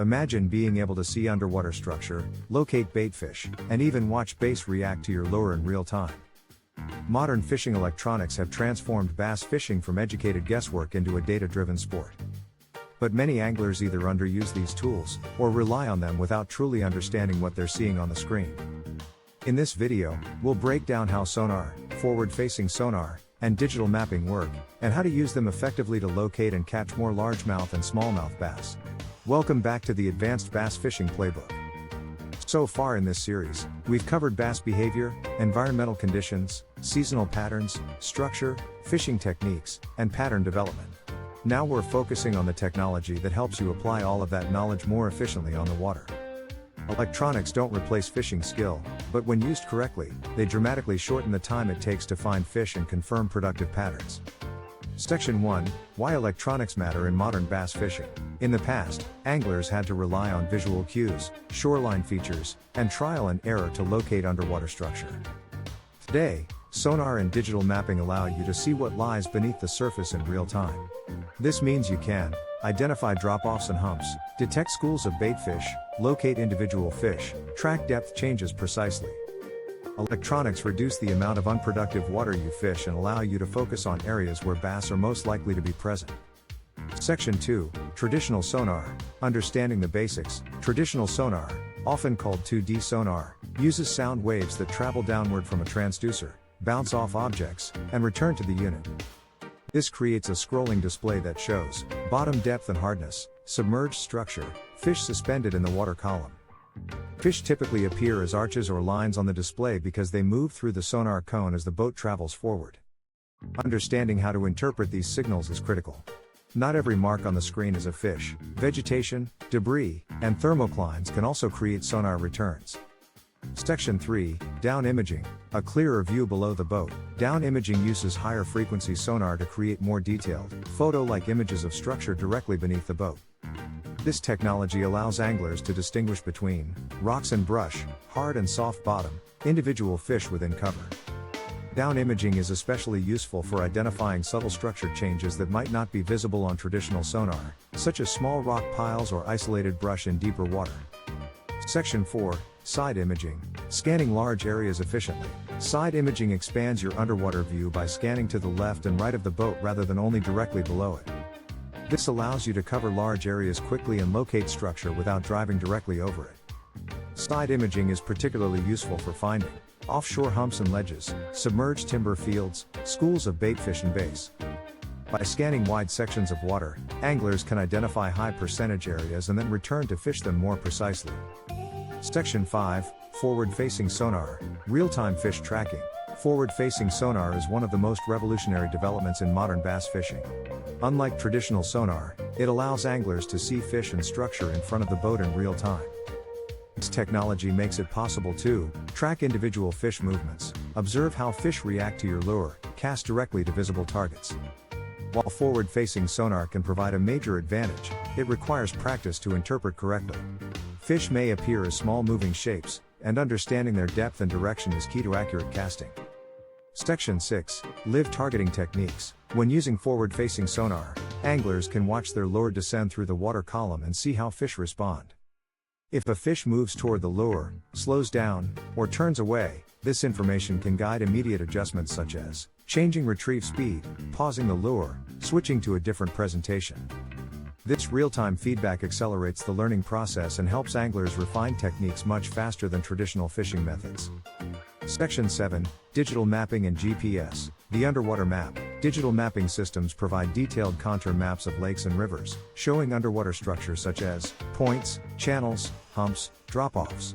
Imagine being able to see underwater structure, locate baitfish, and even watch bass react to your lure in real time. Modern fishing electronics have transformed bass fishing from educated guesswork into a data-driven sport. But many anglers either underuse these tools, or rely on them without truly understanding what they're seeing on the screen. In this video, we'll break down how sonar, forward-facing sonar, and digital mapping work, and how to use them effectively to locate and catch more largemouth and smallmouth bass. Welcome back to the Advanced Bass Fishing Playbook. So far in this series, we've covered bass behavior, environmental conditions, seasonal patterns, structure, fishing techniques, and pattern development. Now we're focusing on the technology that helps you apply all of that knowledge more efficiently on the water. Electronics don't replace fishing skill, but when used correctly, they dramatically shorten the time it takes to find fish and confirm productive patterns. Section 1: Why electronics matter in modern bass fishing. In the past, anglers had to rely on visual cues, shoreline features, and trial and error to locate underwater structure. Today, sonar and digital mapping allow you to see what lies beneath the surface in real time. This means you can identify drop-offs and humps, detect schools of baitfish, locate individual fish, track depth changes precisely. Electronics reduce the amount of unproductive water you fish and allow you to focus on areas where bass are most likely to be present. Section 2: Traditional sonar. Understanding the basics. Traditional sonar, often called 2D sonar, uses sound waves that travel downward from a transducer, bounce off objects, and return to the unit. This creates a scrolling display that shows bottom depth and hardness, submerged structure, fish suspended in the water column. Fish typically appear as arches or lines on the display because they move through the sonar cone as the boat travels forward. Understanding how to interpret these signals is critical. Not every mark on the screen is a fish. Vegetation, debris, and thermoclines can also create sonar returns. Section 3: Down imaging. A clearer view below the boat. Down imaging uses higher frequency sonar to create more detailed, photo-like images of structure directly beneath the boat. This technology allows anglers to distinguish between rocks and brush, hard and soft bottom, individual fish within cover. Down imaging is especially useful for identifying subtle structure changes that might not be visible on traditional sonar, such as small rock piles or isolated brush in deeper water. Section 4: Side imaging. Scanning large areas efficiently. Side imaging expands your underwater view by scanning to the left and right of the boat rather than only directly below it. This allows you to cover large areas quickly and locate structure without driving directly over it. Side imaging is particularly useful for finding offshore humps and ledges, submerged timber fields, schools of baitfish and bass. By scanning wide sections of water, anglers can identify high percentage areas and then return to fish them more precisely. Section 5: Forward-facing sonar. Real-time fish tracking. Forward-facing sonar is one of the most revolutionary developments in modern bass fishing. Unlike traditional sonar, it allows anglers to see fish and structure in front of the boat in real time. This technology makes it possible to track individual fish movements, observe how fish react to your lure, cast directly to visible targets. While forward-facing sonar can provide a major advantage, it requires practice to interpret correctly. Fish may appear as small moving shapes, and understanding their depth and direction is key to accurate casting. Section 6: Live targeting techniques. When using forward-facing sonar, anglers can watch their lure descend through the water column and see how fish respond. If a fish moves toward the lure, slows down, or turns away, this information can guide immediate adjustments such as changing retrieve speed, pausing the lure, switching to a different presentation. This real-time feedback accelerates the learning process and helps anglers refine techniques much faster than traditional fishing methods. Section 7: Digital mapping and GPS. The underwater map. Digital mapping systems provide detailed contour maps of lakes and rivers, showing underwater structures such as points, channels, humps, drop-offs.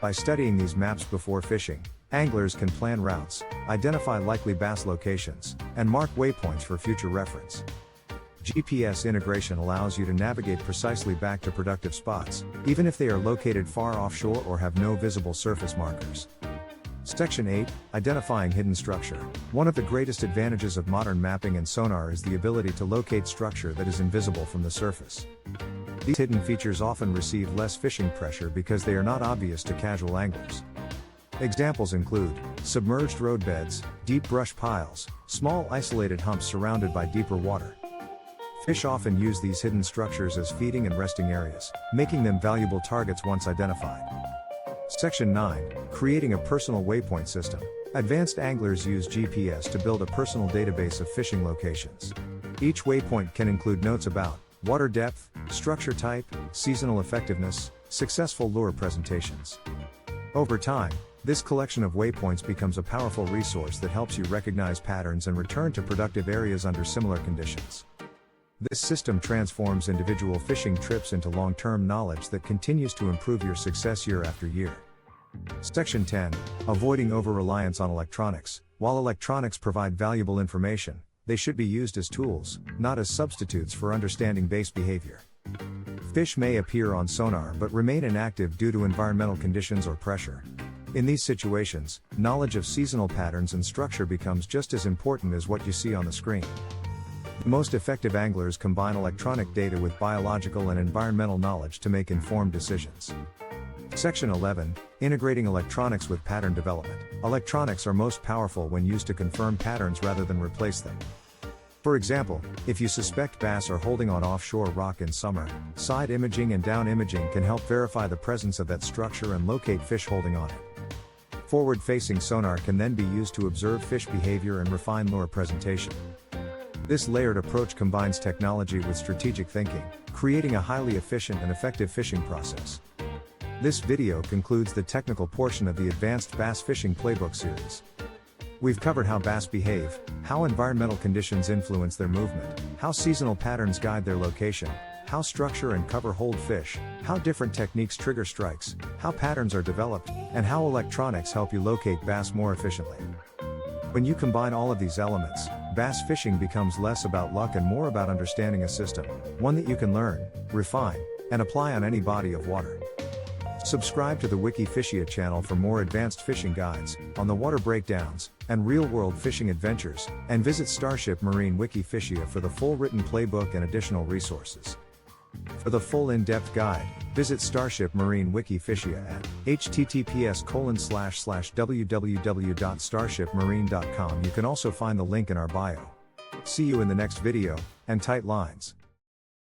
By studying these maps before fishing, anglers can plan routes, identify likely bass locations, and mark waypoints for future reference. GPS integration allows you to navigate precisely back to productive spots, even if they are located far offshore or have no visible surface markers. Section 8: Identifying hidden structure. One of the greatest advantages of modern mapping and sonar is the ability to locate structure that is invisible from the surface. These hidden features often receive less fishing pressure because they are not obvious to casual anglers. Examples include submerged roadbeds, deep brush piles, small isolated humps surrounded by deeper water. Fish often use these hidden structures as feeding and resting areas, making them valuable targets once identified. Section 9. Creating a personal waypoint system. Advanced anglers use GPS to build a personal database of fishing locations. Each waypoint can include notes about water depth, structure type, seasonal effectiveness, successful lure presentations. Over time, this collection of waypoints becomes a powerful resource that helps you recognize patterns and return to productive areas under similar conditions. This system transforms individual fishing trips into long-term knowledge that continues to improve your success year after year. Section 10. Avoiding over-reliance on electronics. While electronics provide valuable information, they should be used as tools, not as substitutes for understanding bass behavior. Fish may appear on sonar but remain inactive due to environmental conditions or pressure. In these situations, knowledge of seasonal patterns and structure becomes just as important as what you see on the screen. The most effective anglers combine electronic data with biological and environmental knowledge to make informed decisions. Section 11. Integrating electronics with pattern development. Electronics are most powerful when used to confirm patterns rather than replace them. For example, if you suspect bass are holding on offshore rock in summer, side imaging and down imaging can help verify the presence of that structure and locate fish holding on it. Forward-facing sonar can then be used to observe fish behavior and refine lure presentation. This layered approach combines technology with strategic thinking, creating a highly efficient and effective fishing process. This video concludes the technical portion of the Advanced Bass Fishing Playbook series. We've covered how bass behave, how environmental conditions influence their movement, how seasonal patterns guide their location, how structure and cover hold fish, how different techniques trigger strikes, how patterns are developed, and how electronics help you locate bass more efficiently. When you combine all of these elements, bass fishing becomes less about luck and more about understanding a system, one that you can learn, refine, and apply on any body of water. Subscribe to the WikiFishia channel for more advanced fishing guides, on the water breakdowns, and real-world fishing adventures, and visit Starship Marine WikiFishia for the full written playbook and additional resources. For the full in-depth guide, visit Starship Marine WikiFishia at https://www.starshipmarine.com. You can also find the link in our bio. See you in the next video, and tight lines.